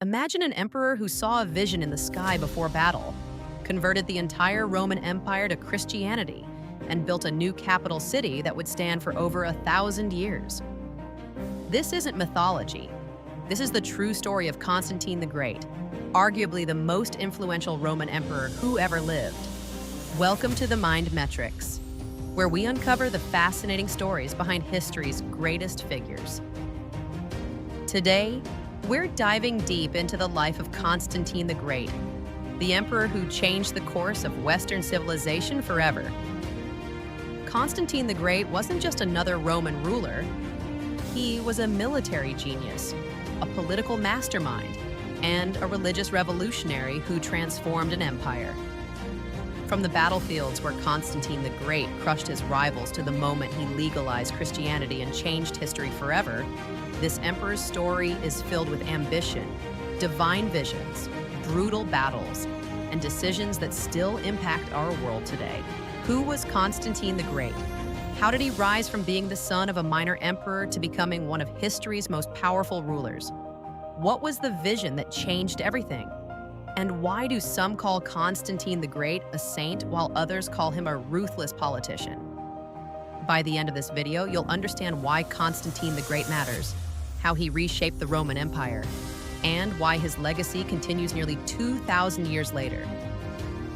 Imagine an emperor who saw a vision in the sky before battle, converted the entire Roman Empire to Christianity, and built a new capital city that would stand for over 1,000 years. This isn't mythology. This is the true story of Constantine the Great, arguably the most influential Roman emperor who ever lived. Welcome to the Mind Metrics, where we uncover the fascinating stories behind history's greatest figures. Today, we're diving deep into the life of Constantine the Great, the emperor who changed the course of Western civilization forever. Constantine the Great wasn't just another Roman ruler. He was a military genius, a political mastermind, and a religious revolutionary who transformed an empire. From the battlefields where Constantine the Great crushed his rivals to the moment he legalized Christianity and changed history forever, this emperor's story is filled with ambition, divine visions, brutal battles, and decisions that still impact our world today. Who was Constantine the Great? How did he rise from being the son of a minor emperor to becoming one of history's most powerful rulers? What was the vision that changed everything? And why do some call Constantine the Great a saint while others call him a ruthless politician? By the end of this video, you'll understand why Constantine the Great matters, how he reshaped the Roman Empire, and why his legacy continues nearly 2,000 years later.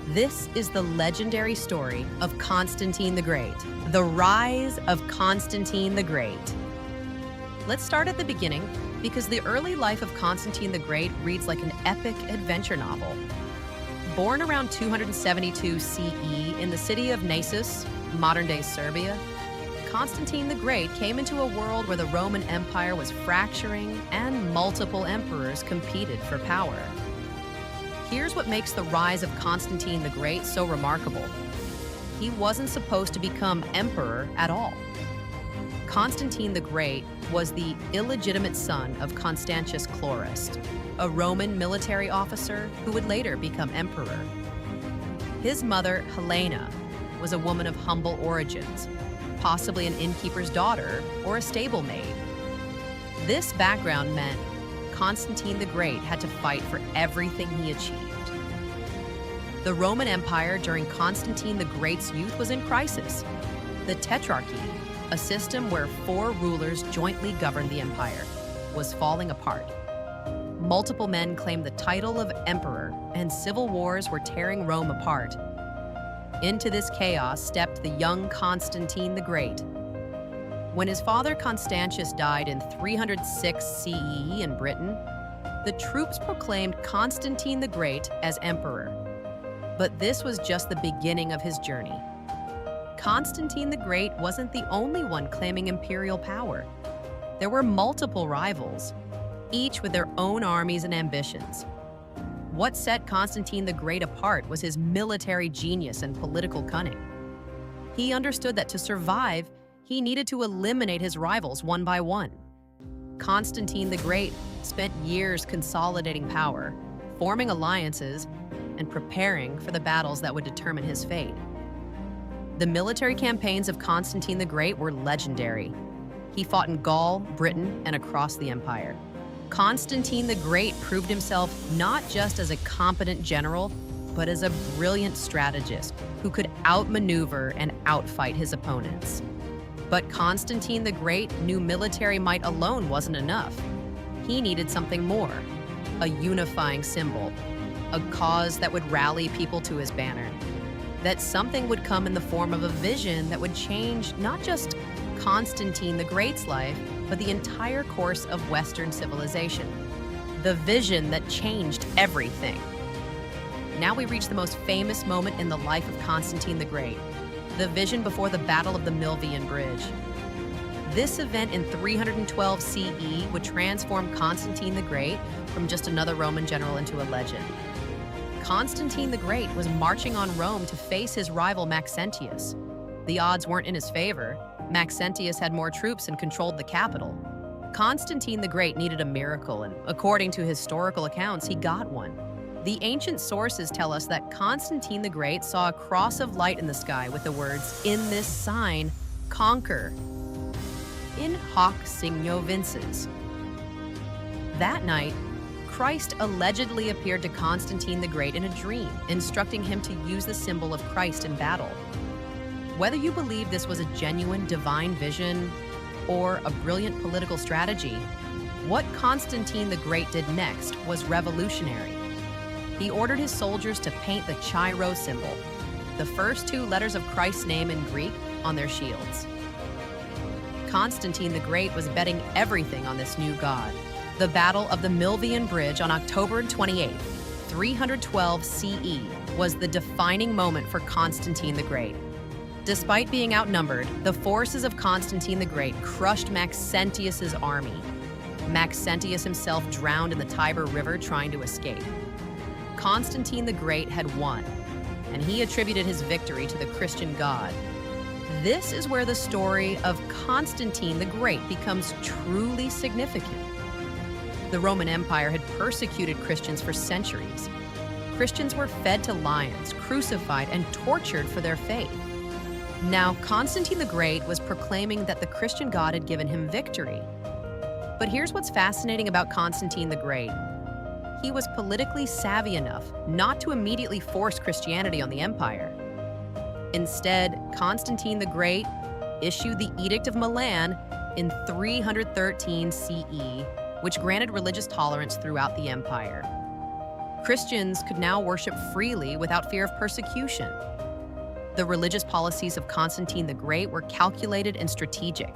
This is the legendary story of Constantine the Great, the rise of Constantine the Great. Let's start at the beginning, because the early life of Constantine the Great reads like an epic adventure novel. Born around 272 CE in the city of Naissus, modern-day Serbia, Constantine the Great came into a world where the Roman Empire was fracturing and multiple emperors competed for power. Here's what makes the rise of Constantine the Great so remarkable. He wasn't supposed to become emperor at all. Constantine the Great was the illegitimate son of Constantius Chlorus, a Roman military officer who would later become emperor. His mother, Helena, was a woman of humble origins, possibly an innkeeper's daughter or a stablemate. This background meant Constantine the Great had to fight for everything he achieved. The Roman Empire during Constantine the Great's youth was in crisis. The Tetrarchy, a system where 4 rulers jointly governed the empire, was falling apart. Multiple men claimed the title of emperor, and civil wars were tearing Rome apart. Into this chaos stepped the young Constantine the Great. When his father Constantius died in 306 CE in Britain, the troops proclaimed Constantine the Great as emperor. But this was just the beginning of his journey. Constantine the Great wasn't the only one claiming imperial power. There were multiple rivals, each with their own armies and ambitions. What set Constantine the Great apart was his military genius and political cunning. He understood that to survive, he needed to eliminate his rivals one by one. Constantine the Great spent years consolidating power, forming alliances, and preparing for the battles that would determine his fate. The military campaigns of Constantine the Great were legendary. He fought in Gaul, Britain, and across the empire. Constantine the Great proved himself not just as a competent general, but as a brilliant strategist who could outmaneuver and outfight his opponents. But Constantine the Great knew military might alone wasn't enough. He needed something more, a unifying symbol, a cause that would rally people to his banner. That something would come in the form of a vision that would change not just Constantine the Great's life, but the entire course of Western civilization. The vision that changed everything. Now we reach the most famous moment in the life of Constantine the Great, the vision before the Battle of the Milvian Bridge. This event in 312 CE would transform Constantine the Great from just another Roman general into a legend. Constantine the Great was marching on Rome to face his rival Maxentius. The odds weren't in his favor. Maxentius had more troops and controlled the capital. Constantine the Great needed a miracle, and according to historical accounts, he got one. The ancient sources tell us that Constantine the Great saw a cross of light in the sky with the words, "In this sign, conquer." In hoc signo vinces. That night, Christ allegedly appeared to Constantine the Great in a dream, instructing him to use the symbol of Christ in battle. Whether you believe this was a genuine divine vision or a brilliant political strategy, what Constantine the Great did next was revolutionary. He ordered his soldiers to paint the Chi-Rho symbol, the first two letters of Christ's name in Greek, on their shields. Constantine the Great was betting everything on this new god. The Battle of the Milvian Bridge on October 28, 312 CE, was the defining moment for Constantine the Great. Despite being outnumbered, the forces of Constantine the Great crushed Maxentius's army. Maxentius himself drowned in the Tiber River trying to escape. Constantine the Great had won, and he attributed his victory to the Christian god. This is where the story of Constantine the Great becomes truly significant. The Roman Empire had persecuted Christians for centuries. Christians were fed to lions, crucified, and tortured for their faith. Now, Constantine the Great was proclaiming that the Christian God had given him victory. But here's what's fascinating about Constantine the Great. He was politically savvy enough not to immediately force Christianity on the empire. Instead, Constantine the Great issued the Edict of Milan in 313 CE, which granted religious tolerance throughout the empire. Christians could now worship freely without fear of persecution. The religious policies of Constantine the Great were calculated and strategic.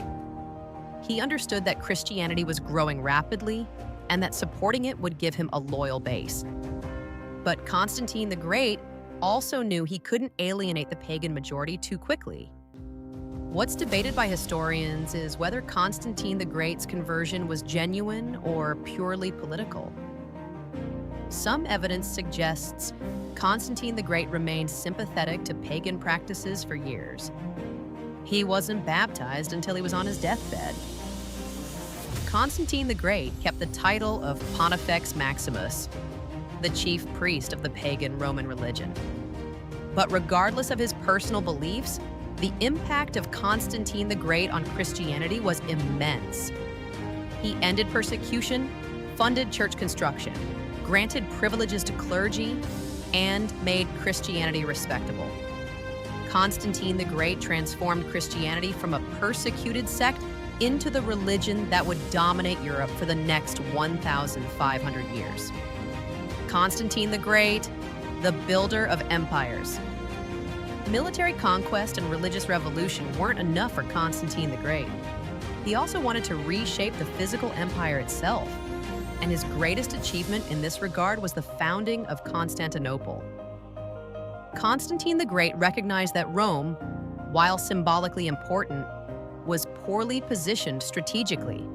He understood that Christianity was growing rapidly and that supporting it would give him a loyal base. But Constantine the Great also knew he couldn't alienate the pagan majority too quickly. What's debated by historians is whether Constantine the Great's conversion was genuine or purely political. Some evidence suggests Constantine the Great remained sympathetic to pagan practices for years. He wasn't baptized until he was on his deathbed. Constantine the Great kept the title of Pontifex Maximus, the chief priest of the pagan Roman religion. But regardless of his personal beliefs, the impact of Constantine the Great on Christianity was immense. He ended persecution, funded church construction, granted privileges to clergy, and made Christianity respectable. Constantine the Great transformed Christianity from a persecuted sect into the religion that would dominate Europe for the next 1,500 years. Constantine the Great, the builder of empires. Military conquest and religious revolution weren't enough for Constantine the Great. He also wanted to reshape the physical empire itself, and his greatest achievement in this regard was the founding of Constantinople. Constantine the Great recognized that Rome, while symbolically important, was poorly positioned strategically.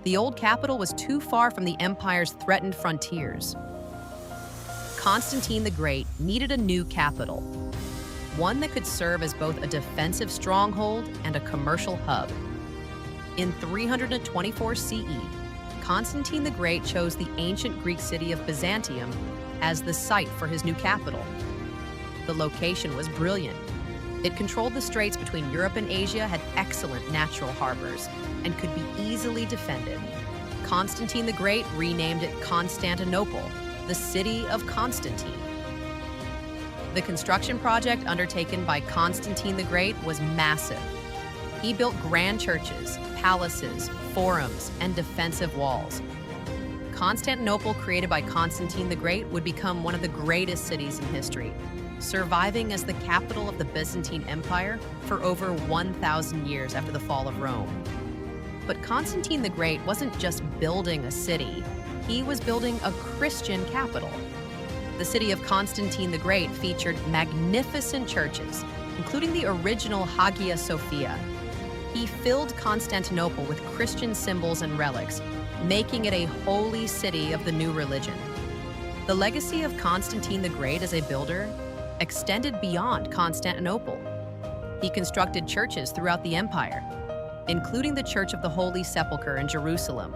The old capital was too far from the empire's threatened frontiers. Constantine the Great needed a new capital, one that could serve as both a defensive stronghold and a commercial hub. In 324 CE, Constantine the Great chose the ancient Greek city of Byzantium as the site for his new capital. The location was brilliant. It controlled the straits between Europe and Asia, had excellent natural harbors, and could be easily defended. Constantine the Great renamed it Constantinople, the city of Constantine. The construction project undertaken by Constantine the Great was massive. He built grand churches, palaces, forums, and defensive walls. Constantinople, created by Constantine the Great, would become one of the greatest cities in history, surviving as the capital of the Byzantine Empire for over 1,000 years after the fall of Rome. But Constantine the Great wasn't just building a city, he was building a Christian capital. The city of Constantine the Great featured magnificent churches, including the original Hagia Sophia. He filled Constantinople with Christian symbols and relics, making it a holy city of the new religion. The legacy of Constantine the Great as a builder extended beyond Constantinople. He constructed churches throughout the empire, including the Church of the Holy Sepulchre in Jerusalem,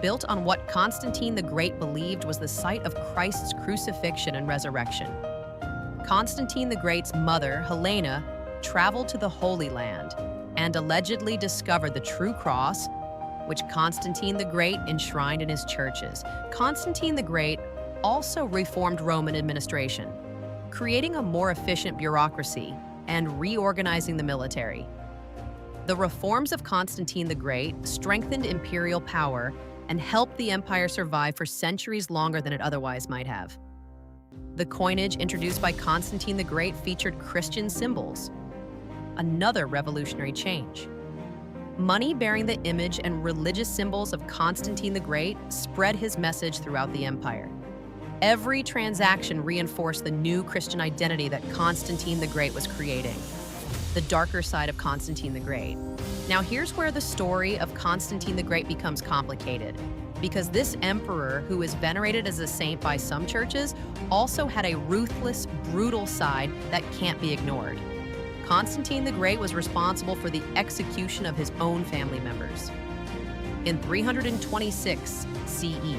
built on what Constantine the Great believed was the site of Christ's crucifixion and resurrection. Constantine the Great's mother, Helena, traveled to the Holy Land and allegedly discovered the true cross, which Constantine the Great enshrined in his churches. Constantine the Great also reformed Roman administration, creating a more efficient bureaucracy and reorganizing the military. The reforms of Constantine the Great strengthened imperial power and helped the empire survive for centuries longer than it otherwise might have. The coinage introduced by Constantine the Great featured Christian symbols, another revolutionary change. Money bearing the image and religious symbols of Constantine the Great spread his message throughout the empire. Every transaction reinforced the new Christian identity that Constantine the Great was creating, the darker side of Constantine the Great. Now here's where the story of Constantine the Great becomes complicated, because this emperor, who is venerated as a saint by some churches, also had a ruthless, brutal side that can't be ignored. Constantine the Great was responsible for the execution of his own family members. In 326 CE,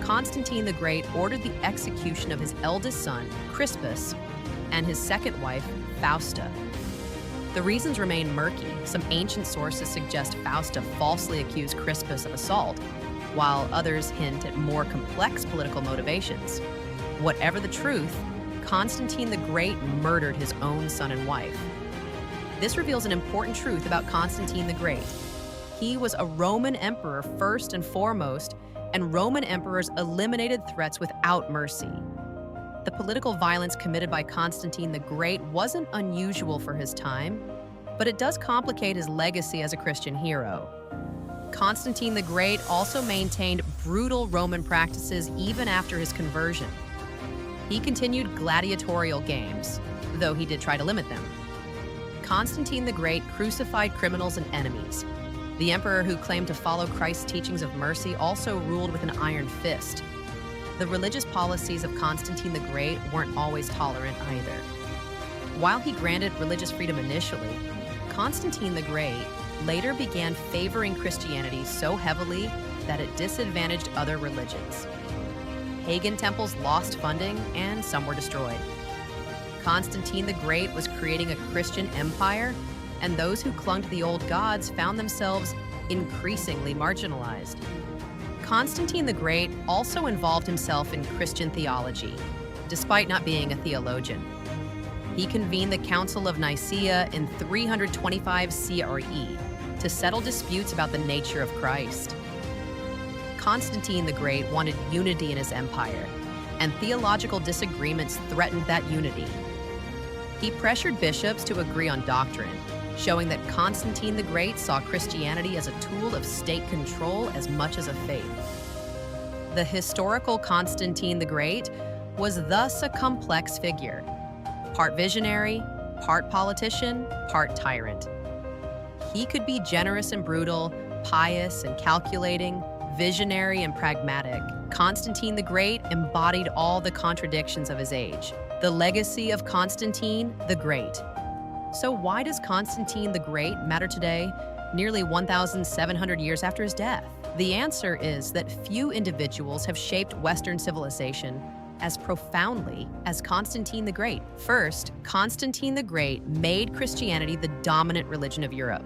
Constantine the Great ordered the execution of his eldest son, Crispus, and his second wife, Fausta. The reasons remain murky. Some ancient sources suggest Fausta falsely accused Crispus of assault, while others hint at more complex political motivations. Whatever the truth, Constantine the Great murdered his own son and wife. This reveals an important truth about Constantine the Great. He was a Roman emperor first and foremost, and Roman emperors eliminated threats without mercy. The political violence committed by Constantine the Great wasn't unusual for his time, but it does complicate his legacy as a Christian hero. Constantine the Great also maintained brutal Roman practices even after his conversion. He continued gladiatorial games, though he did try to limit them. Constantine the Great crucified criminals and enemies. The emperor who claimed to follow Christ's teachings of mercy also ruled with an iron fist. The religious policies of Constantine the Great weren't always tolerant either. While he granted religious freedom initially, Constantine the Great later began favoring Christianity so heavily that it disadvantaged other religions. Pagan temples lost funding and some were destroyed. Constantine the Great was creating a Christian empire, and those who clung to the old gods found themselves increasingly marginalized. Constantine the Great also involved himself in Christian theology, despite not being a theologian. He convened the Council of Nicaea in 325 CRE to settle disputes about the nature of Christ. Constantine the Great wanted unity in his empire, and theological disagreements threatened that unity. He pressured bishops to agree on doctrine, showing that Constantine the Great saw Christianity as a tool of state control as much as a faith. The historical Constantine the Great was thus a complex figure, part visionary, part politician, part tyrant. He could be generous and brutal, pious and calculating, visionary and pragmatic. Constantine the Great embodied all the contradictions of his age. The legacy of Constantine the Great. So why does Constantine the Great matter today, nearly 1,700 years after his death? The answer is that few individuals have shaped Western civilization as profoundly as Constantine the Great. First, Constantine the Great made Christianity the dominant religion of Europe.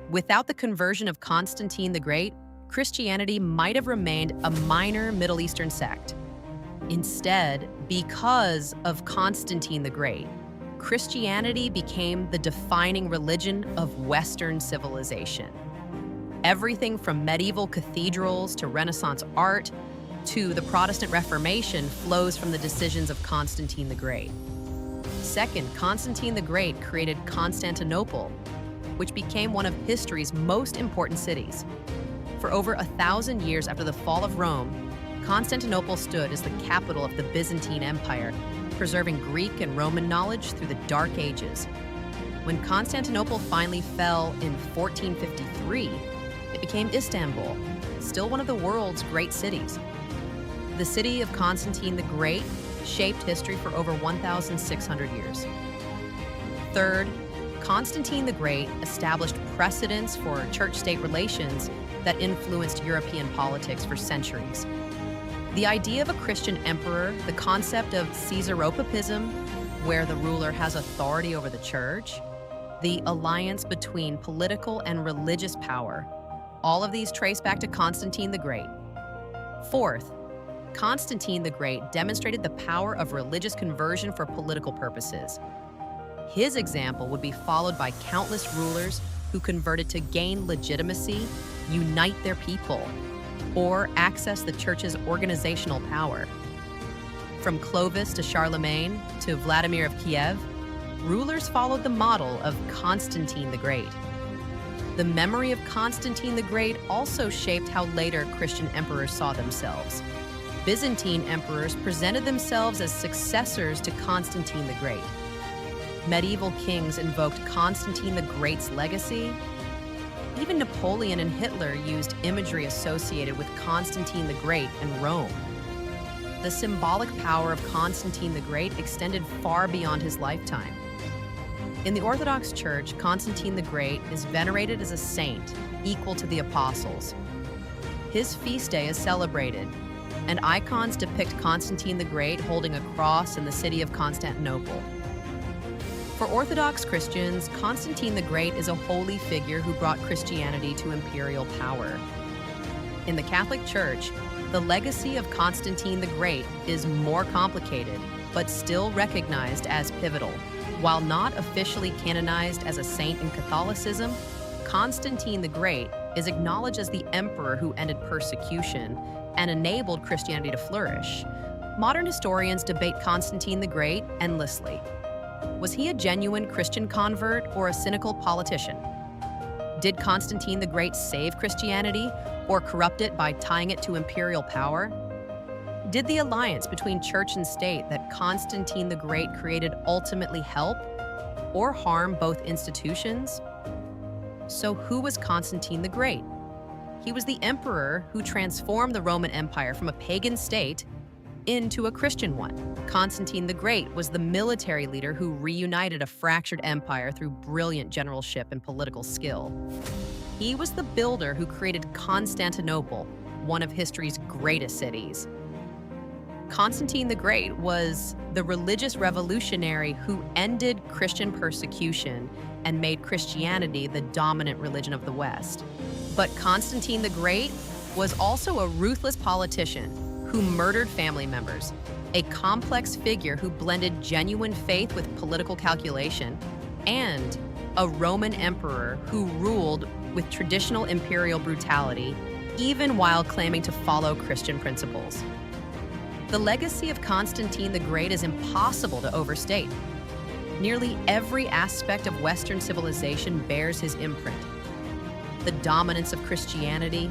Without the conversion of Constantine the Great, Christianity might have remained a minor Middle Eastern sect. Instead, because of Constantine the Great, Christianity became the defining religion of Western civilization. Everything from medieval cathedrals to Renaissance art to the Protestant Reformation flows from the decisions of Constantine the Great. Second, Constantine the Great created Constantinople, which became one of history's most important cities. For over 1,000 years after the fall of Rome, Constantinople stood as the capital of the Byzantine Empire, preserving Greek and Roman knowledge through the Dark Ages. When Constantinople finally fell in 1453, it became Istanbul, still one of the world's great cities. The city of Constantine the Great shaped history for over 1,600 years. Third, Constantine the Great established precedents for church-state relations that influenced European politics for centuries. The idea of a Christian emperor, the concept of Caesaropapism, where the ruler has authority over the church, the alliance between political and religious power, All of these trace back to Constantine the Great. Fourth, Constantine the Great demonstrated the power of religious conversion for political purposes. His example would be followed by countless rulers who converted to gain legitimacy, unite their people, or access the church's organizational power. From Clovis to Charlemagne to Vladimir of Kiev, rulers followed the model of Constantine the Great. The memory of Constantine the Great also shaped how later Christian emperors saw themselves. Byzantine emperors presented themselves as successors to Constantine the Great. Medieval kings invoked Constantine the Great's legacy. Even Napoleon and Hitler used imagery associated with Constantine the Great and Rome. The symbolic power of Constantine the Great extended far beyond his lifetime. In the Orthodox Church, Constantine the Great is venerated as a saint, equal to the apostles. His feast day is celebrated, and icons depict Constantine the Great holding a cross in the city of Constantinople. For Orthodox Christians, Constantine the Great is a holy figure who brought Christianity to imperial power. In the Catholic Church, the legacy of Constantine the Great is more complicated, but still recognized as pivotal. While not officially canonized as a saint in Catholicism, Constantine the Great is acknowledged as the emperor who ended persecution and enabled Christianity to flourish. Modern historians debate Constantine the Great endlessly. Was he a genuine Christian convert or a cynical politician? Did Constantine the Great save Christianity or corrupt it by tying it to imperial power? Did the alliance between church and state that Constantine the Great created ultimately help or harm both institutions? So who was Constantine the Great? He was the emperor who transformed the Roman Empire from a pagan state into a Christian one. Constantine the Great was the military leader who reunited a fractured empire through brilliant generalship and political skill. He was the builder who created Constantinople, one of history's greatest cities. Constantine the Great was the religious revolutionary who ended Christian persecution and made Christianity the dominant religion of the West. But Constantine the Great was also a ruthless politician who murdered family members, a complex figure who blended genuine faith with political calculation, and a Roman emperor who ruled with traditional imperial brutality, even while claiming to follow Christian principles. The legacy of Constantine the Great is impossible to overstate. Nearly every aspect of Western civilization bears his imprint. The dominance of Christianity,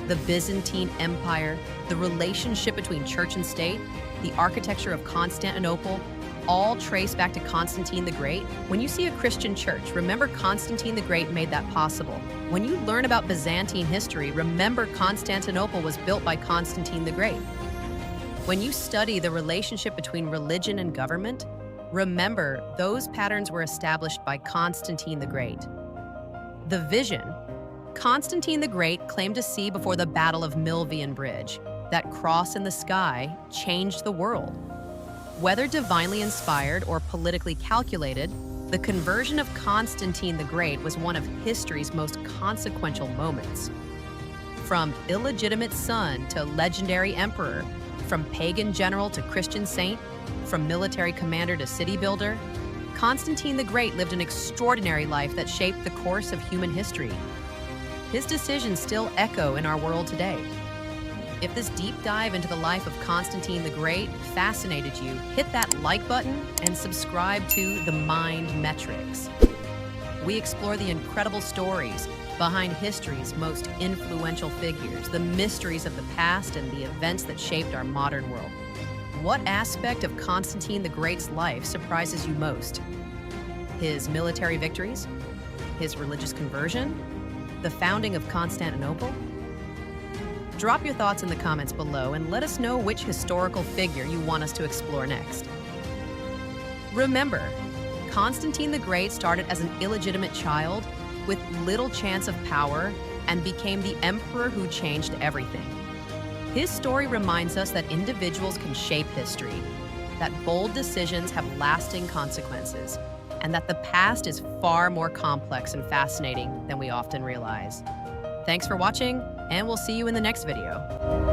the Byzantine Empire, the relationship between church and state, the architecture of Constantinople, all trace back to Constantine the Great. When you see a Christian church, remember Constantine the Great made that possible. When you learn about Byzantine history, remember Constantinople was built by Constantine the Great. When you study the relationship between religion and government, remember those patterns were established by Constantine the Great. The vision Constantine the Great claimed to see before the Battle of Milvian Bridge, that cross in the sky, changed the world. Whether divinely inspired or politically calculated, the conversion of Constantine the Great was one of history's most consequential moments. From illegitimate son to legendary emperor, from pagan general to Christian saint, from military commander to city builder, Constantine the Great lived an extraordinary life that shaped the course of human history. His decisions still echo in our world today. If this deep dive into the life of Constantine the Great fascinated you, hit that like button and subscribe to The Mind Metrics. We explore the incredible stories behind history's most influential figures, the mysteries of the past, and the events that shaped our modern world. What aspect of Constantine the Great's life surprises you most? His military victories? His religious conversion? The founding of Constantinople? Drop your thoughts in the comments below and let us know which historical figure you want us to explore next. Remember, Constantine the Great started as an illegitimate child with little chance of power and became the emperor who changed everything. His story reminds us that individuals can shape history, that bold decisions have lasting consequences, and that the past is far more complex and fascinating than we often realize. Thanks for watching, and we'll see you in the next video.